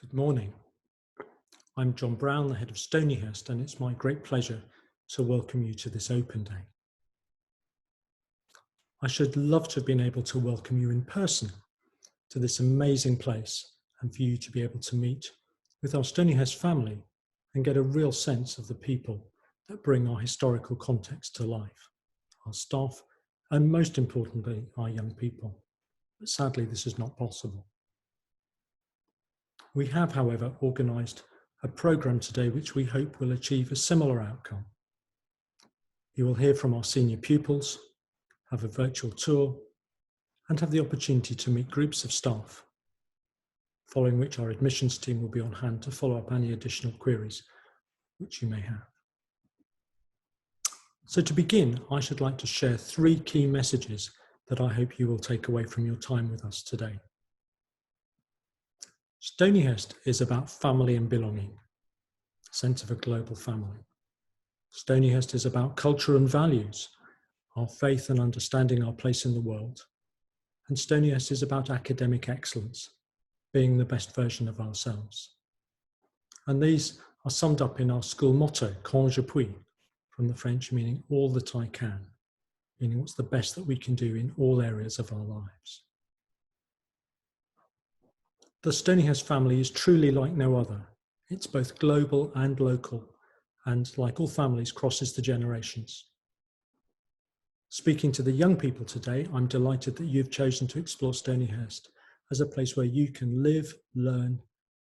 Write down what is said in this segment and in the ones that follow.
Good morning. I'm John Brown, the head of Stonyhurst, and it's my great pleasure to welcome you to this open day. I should love to have been able to welcome you in person to this amazing place and for you to be able to meet with our Stonyhurst family and get a real sense of the people that bring our historical context to life, our staff, and most importantly, our young people. But sadly, this is not possible. We have, however, organised a programme today which we hope will achieve a similar outcome. You will hear from our senior pupils, have a virtual tour, and have the opportunity to meet groups of staff, following which our admissions team will be on hand to follow up any additional queries which you may have. So to begin, I should like to share 3 key messages that I hope you will take away from your time with us today. Stonyhurst is about family and belonging, a sense of a global family. Stonyhurst is about culture and values, our faith and understanding our place in the world. And Stonyhurst is about academic excellence, being the best version of ourselves. And these are summed up in our school motto, Quand je puis, from the French meaning all that I can, meaning what's the best that we can do in all areas of our lives. The Stonyhurst family is truly like no other. It's both global and local, and like all families, crosses the generations. Speaking to the young people today, I'm delighted that you've chosen to explore Stonyhurst as a place where you can live, learn,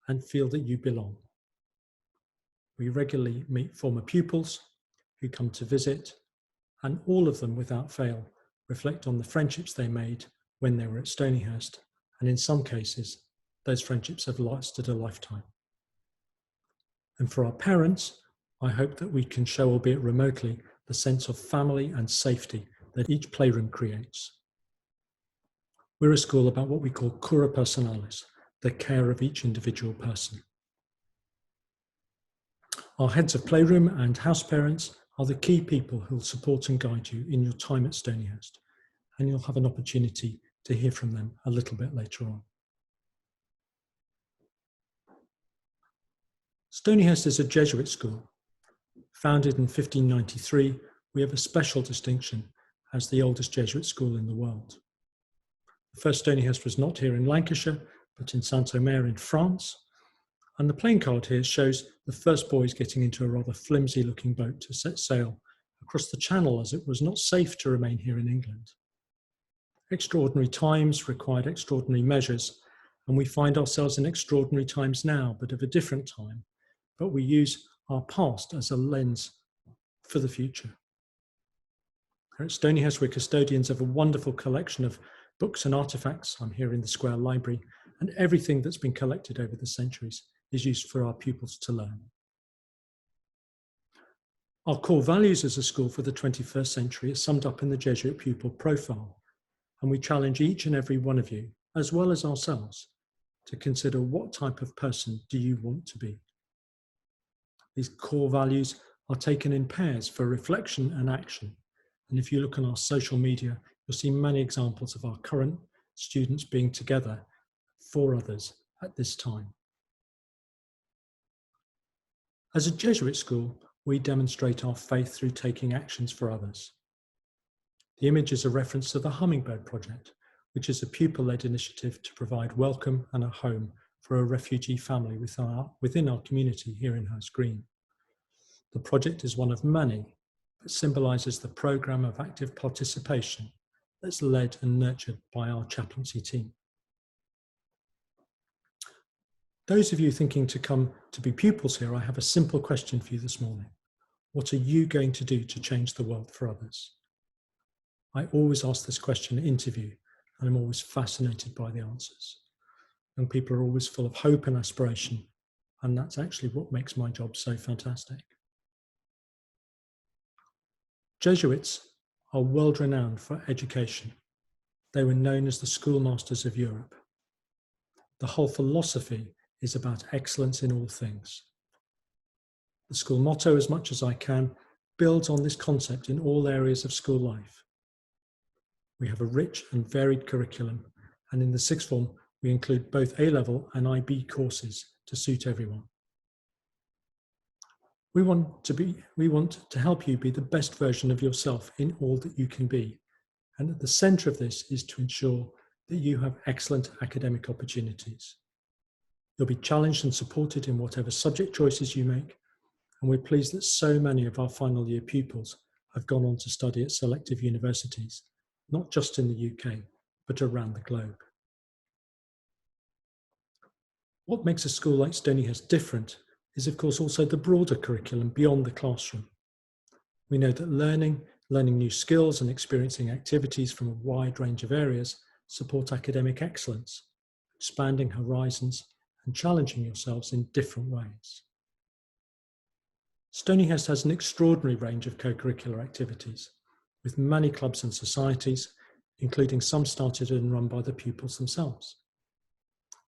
and feel that you belong. We regularly meet former pupils who come to visit, and all of them, without fail, reflect on the friendships they made when they were at Stonyhurst, and in some cases, those friendships have lasted a lifetime. And for our parents, I hope that we can show, albeit remotely, the sense of family and safety that each playroom creates. We're a school about what we call cura personalis, the care of each individual person. Our heads of playroom and house parents are the key people who will support and guide you in your time at Stonyhurst, and you'll have an opportunity to hear from them a little bit later on. Stonyhurst is a Jesuit school. Founded in 1593, we have a special distinction as the oldest Jesuit school in the world. The first Stonyhurst was not here in Lancashire, but in Saint-Omer in France. And the playing card here shows the first boys getting into a rather flimsy looking boat to set sail across the channel, as it was not safe to remain here in England. Extraordinary times required extraordinary measures, and we find ourselves in extraordinary times now, but of a different time. But we use our past as a lens for the future. At Stonyhurst, we're custodians of a wonderful collection of books and artifacts. I'm here in the Square Library, and everything that's been collected over the centuries is used for our pupils to learn. Our core values as a school for the 21st century are summed up in the Jesuit pupil profile, and we challenge each and every one of you, as well as ourselves, to consider what type of person do you want to be. These core values are taken in pairs for reflection and action. And if you look on our social media, you'll see many examples of our current students being together for others at this time. As a Jesuit school, we demonstrate our faith through taking actions for others. The image is a reference to the Hummingbird Project, which is a pupil-led initiative to provide welcome and a home for a refugee family within our community here in Hurst Green. The project is one of many, but symbolises the programme of active participation that's led and nurtured by our chaplaincy team. Those of you thinking to come to be pupils here, I have a simple question for you this morning. What are you going to do to change the world for others? I always ask this question in interview, and I'm always fascinated by the answers. Young people are always full of hope and aspiration, and that's actually what makes my job so fantastic. Jesuits are world-renowned for education. They were known as the schoolmasters of Europe. The whole philosophy is about excellence in all things. The school motto, as much as I can, builds on this concept in all areas of school life. We have a rich and varied curriculum, and in the sixth form, we include both A-level and IB courses to suit everyone. We want to help you be the best version of yourself in all that you can be. And at the centre of this is to ensure that you have excellent academic opportunities. You'll be challenged and supported in whatever subject choices you make, and we're pleased that so many of our final year pupils have gone on to study at selective universities, not just in the UK, but around the globe. What makes a school like Stonyhurst different is, of course, also the broader curriculum beyond the classroom. We know that learning new skills and experiencing activities from a wide range of areas support academic excellence, expanding horizons and challenging yourselves in different ways. Stonyhurst has an extraordinary range of co-curricular activities, with many clubs and societies, including some started and run by the pupils themselves.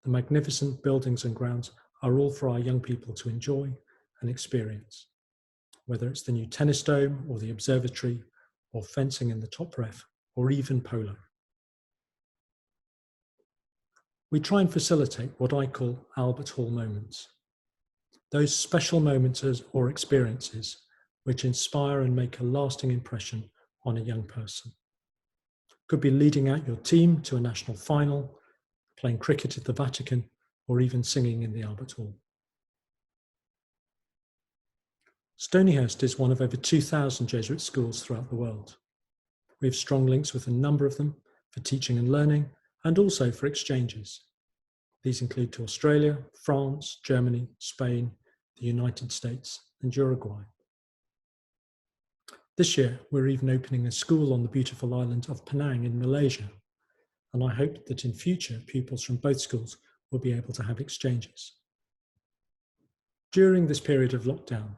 The magnificent buildings and grounds are all for our young people to enjoy and experience, whether it's the new tennis dome or the observatory, or fencing in the top ref, or even polo. We try and facilitate what I call Albert Hall moments. Those special moments or experiences which inspire and make a lasting impression on a young person. Could be leading out your team to a national final, playing cricket at the Vatican, or even singing in the Albert Hall. Stonyhurst is one of over 2,000 Jesuit schools throughout the world. We have strong links with a number of them for teaching and learning, and also for exchanges. These include to Australia, France, Germany, Spain, the United States, and Uruguay. This year, we're even opening a school on the beautiful island of Penang in Malaysia, and I hope that in future, pupils from both schools will be able to have exchanges. During this period of lockdown,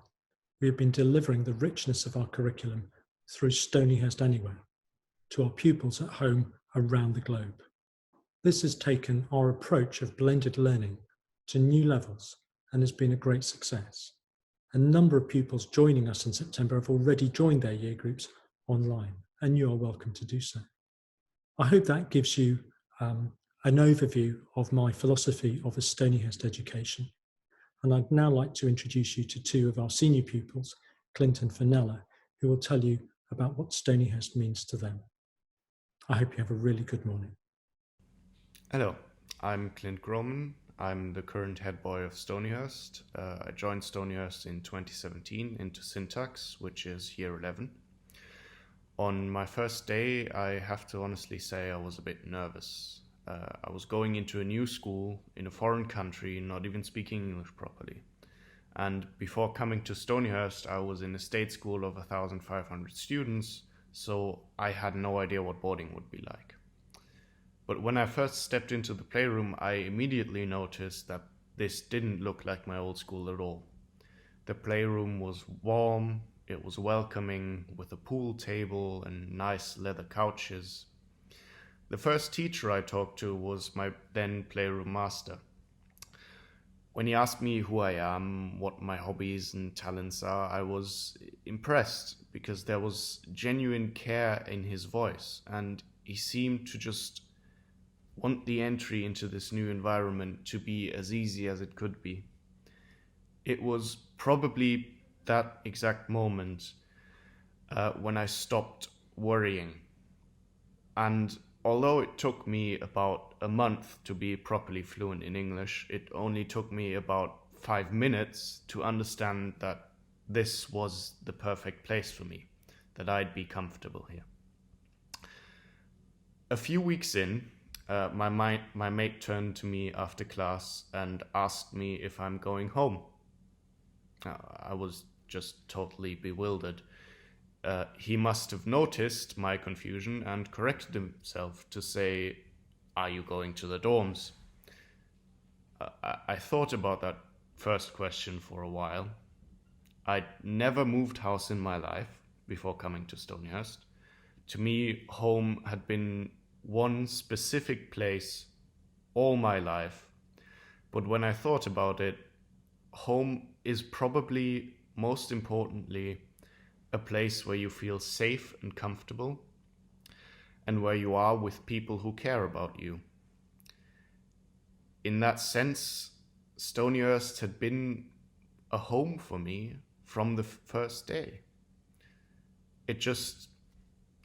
we have been delivering the richness of our curriculum through Stonyhurst Anywhere to our pupils at home around the globe. This has taken our approach of blended learning to new levels and has been a great success. A number of pupils joining us in September have already joined their year groups online, and you are welcome to do so. I hope that gives you an overview of my philosophy of a Stonyhurst education. And I'd now like to introduce you to two of our senior pupils, Clint and Finnell, who will tell you about what Stonyhurst means to them. I hope you have a really good morning. Hello, I'm Clint Grom. I'm the current head boy of Stonyhurst. I joined Stonyhurst in 2017 into syntax, which is year 11. On my first day, I have to honestly say I was a bit nervous. I was going into a new school in a foreign country, not even speaking English properly. And before coming to Stonyhurst, I was in a state school of 1,500 students, so I had no idea what boarding would be like. But when I first stepped into the playroom, I immediately noticed that this didn't look like my old school at all. The playroom was warm, it was welcoming, with a pool table and nice leather couches. The first teacher I talked to was my then playroom master. When he asked me who I am, what my hobbies and talents are, I was impressed because there was genuine care in his voice, and he seemed to just want the entry into this new environment to be as easy as it could be. It was probably that exact moment when I stopped worrying. And although it took me about a month to be properly fluent in English, it only took me about 5 minutes to understand that this was the perfect place for me, that I'd be comfortable here. A few weeks in, my mate turned to me after class and asked me if I'm going home. I was just totally bewildered. He must have noticed my confusion and corrected himself to say, "Are you going to the dorms?" I thought about that first question for a while. I'd never moved house in my life before coming to Stonyhurst. To me, home had been one specific place all my life, but when I thought about it, home is probably most importantly a place where you feel safe and comfortable and where you are with people who care about you. In that sense, Stonyhurst had been a home for me from the first day. It just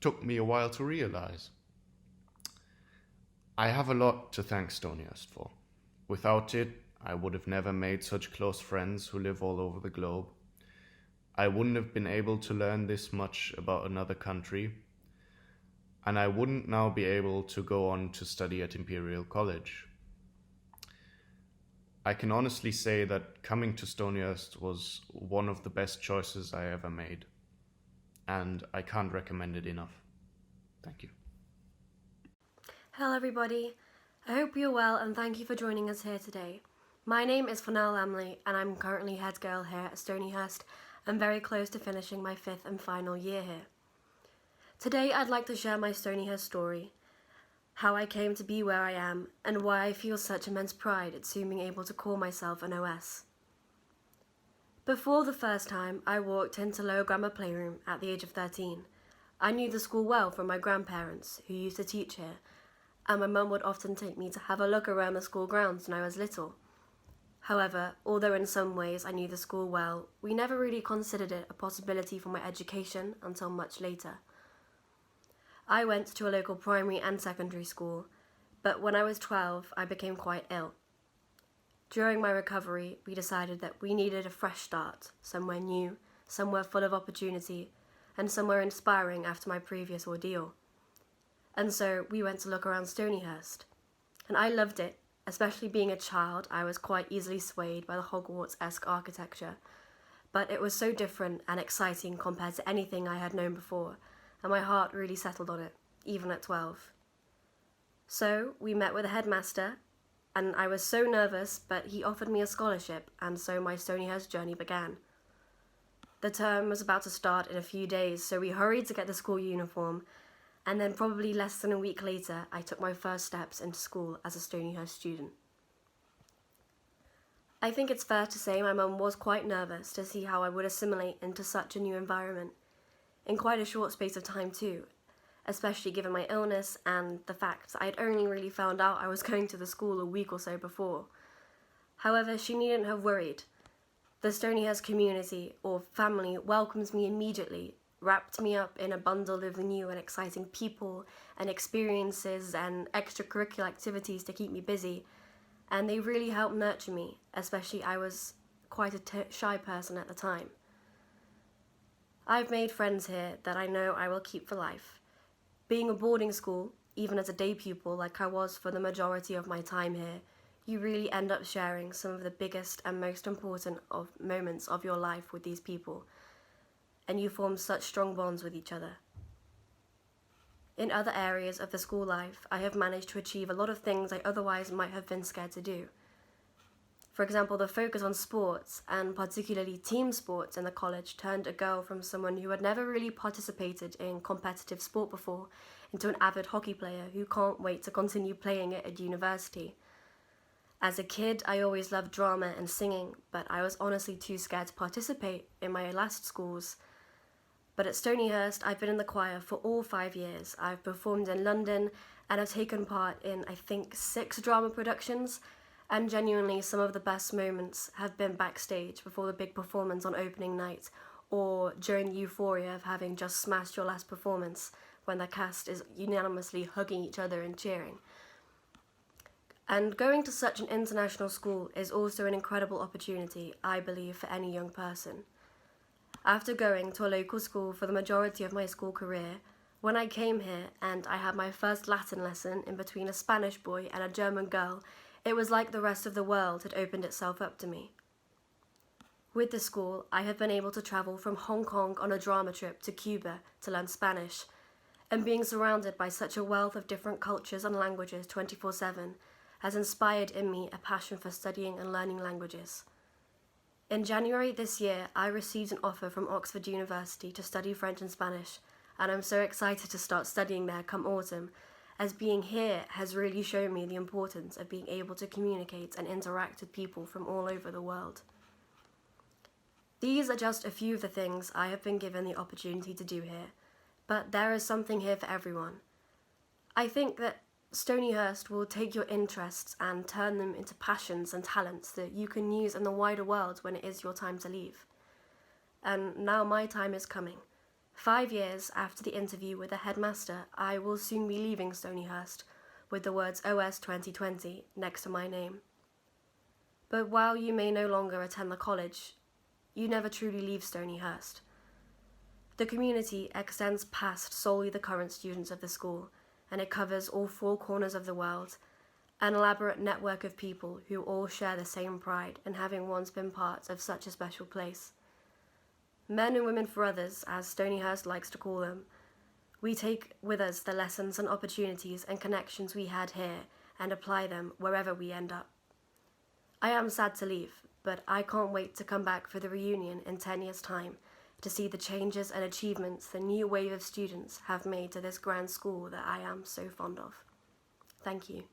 took me a while to realize. I have a lot to thank Stonyhurst for. Without it, I would have never made such close friends who live all over the globe. I wouldn't have been able to learn this much about another country, and I wouldn't now be able to go on to study at Imperial College. I can honestly say that coming to Stonyhurst was one of the best choices I ever made, and I can't recommend it enough. Thank you. Hello everybody, I hope you're well and thank you for joining us here today. My name is Finnell Lammle and I'm currently head girl here at Stonyhurst and very close to finishing my 5th and final year here. Today I'd like to share my Stonyhurst story, how I came to be where I am and why I feel such immense pride at soon being able to call myself an OS. Before the first time I walked into Lower Grammar Playroom at the age of 13, I knew the school well from my grandparents who used to teach here, and my mum would often take me to have a look around the school grounds when I was little. However, although in some ways I knew the school well, we never really considered it a possibility for my education until much later. I went to a local primary and secondary school, but when I was 12 I became quite ill. During my recovery, we decided that we needed a fresh start, somewhere new, somewhere full of opportunity, and somewhere inspiring after my previous ordeal. And so we went to look around Stonyhurst. And I loved it, especially being a child. I was quite easily swayed by the Hogwarts-esque architecture. But it was so different and exciting compared to anything I had known before, and my heart really settled on it, even at 12. So we met with the headmaster, and I was so nervous, but he offered me a scholarship, and so my Stonyhurst journey began. The term was about to start in a few days, so we hurried to get the school uniform, and then probably less than a week later, I took my first steps into school as a Stonyhurst student. I think it's fair to say my mum was quite nervous to see how I would assimilate into such a new environment, in quite a short space of time too, especially given my illness and the fact that I had only really found out I was going to the school a week or so before. However, she needn't have worried. The Stonyhurst community, or family, welcomes me immediately, wrapped me up in a bundle of new and exciting people and experiences and extracurricular activities to keep me busy, and they really helped nurture me, especially I was quite a shy person at the time. I've made friends here that I know I will keep for life. Being a boarding school, even as a day pupil like I was for the majority of my time here, you really end up sharing some of the biggest and most important moments of your life with these people, and you form such strong bonds with each other. In other areas of the school life, I have managed to achieve a lot of things I otherwise might have been scared to do. For example, the focus on sports, and particularly team sports in the college, turned a girl from someone who had never really participated in competitive sport before into an avid hockey player who can't wait to continue playing it at university. As a kid, I always loved drama and singing, but I was honestly too scared to participate in my last schools. But at Stonyhurst, I've been in the choir for all 5 years. I've performed in London and have taken part in, I think, 6 drama productions, and genuinely some of the best moments have been backstage before the big performance on opening night, or during the euphoria of having just smashed your last performance when the cast is unanimously hugging each other and cheering. And going to such an international school is also an incredible opportunity, I believe, for any young person. After going to a local school for the majority of my school career, when I came here and I had my first Latin lesson in between a Spanish boy and a German girl, it was like the rest of the world had opened itself up to me. With the school, I have been able to travel from Hong Kong on a drama trip to Cuba to learn Spanish, and being surrounded by such a wealth of different cultures and languages 24/7 has inspired in me a passion for studying and learning languages. In January this year, I received an offer from Oxford University to study French and Spanish, and I'm so excited to start studying there come autumn, as being here has really shown me the importance of being able to communicate and interact with people from all over the world. These are just a few of the things I have been given the opportunity to do here, but there is something here for everyone. I think that Stonyhurst will take your interests and turn them into passions and talents that you can use in the wider world when it is your time to leave. And now my time is coming. 5 years after the interview with the headmaster, I will soon be leaving Stonyhurst with the words OS 2020 next to my name. But while you may no longer attend the college, you never truly leave Stonyhurst. The community extends past solely the current students of the school, and it covers all 4 corners of the world, an elaborate network of people who all share the same pride in having once been part of such a special place. Men and women for others, as Stonyhurst likes to call them, we take with us the lessons and opportunities and connections we had here and apply them wherever we end up. I am sad to leave, but I can't wait to come back for the reunion in 10 years' time to see the changes and achievements the new wave of students have made to this grand school that I am so fond of. Thank you.